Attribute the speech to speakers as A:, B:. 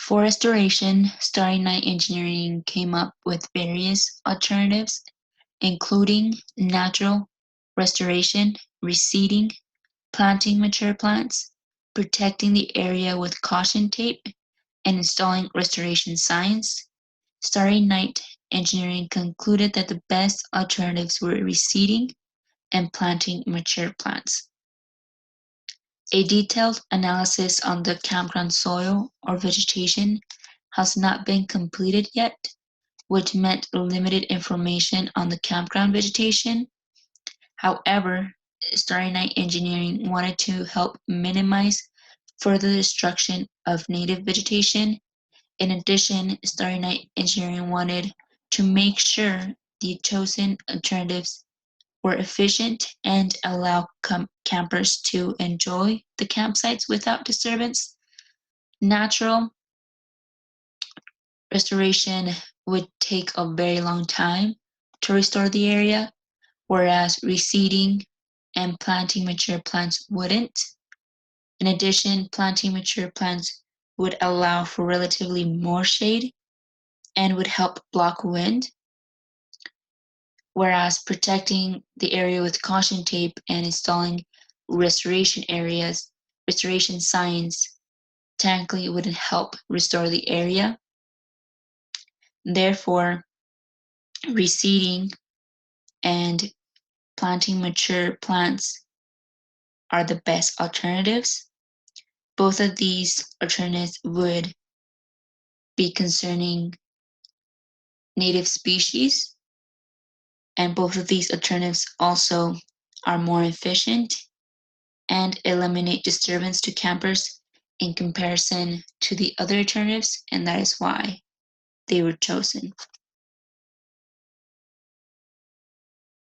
A: For restoration, Starry Night Engineering came up with various alternatives, including natural restoration, reseeding, planting mature plants, protecting the area with caution tape, and installing restoration signs. Starry Night Engineering concluded that the best alternatives were reseeding and planting mature plants. A detailed analysis on the campground soil or vegetation has not been completed yet, which meant limited information on the campground vegetation. However, Starry Night Engineering wanted to help minimize further destruction of native vegetation. In addition, Starry Night Engineering wanted to make sure the chosen alternatives were efficient and allow campers to enjoy the campsites without disturbance. Natural restoration would take a very long time to restore the area, whereas reseeding and planting mature plants wouldn't. In addition, planting mature plants would allow for relatively more shade and would help block wind, whereas protecting the area with caution tape and installing restoration signs technically wouldn't help restore the area. Therefore, reseeding and planting mature plants are the best alternatives. Both of these alternatives would be concerning native species, and both of these alternatives also are more efficient and eliminate disturbance to campers in comparison to the other alternatives, and that is why they were chosen.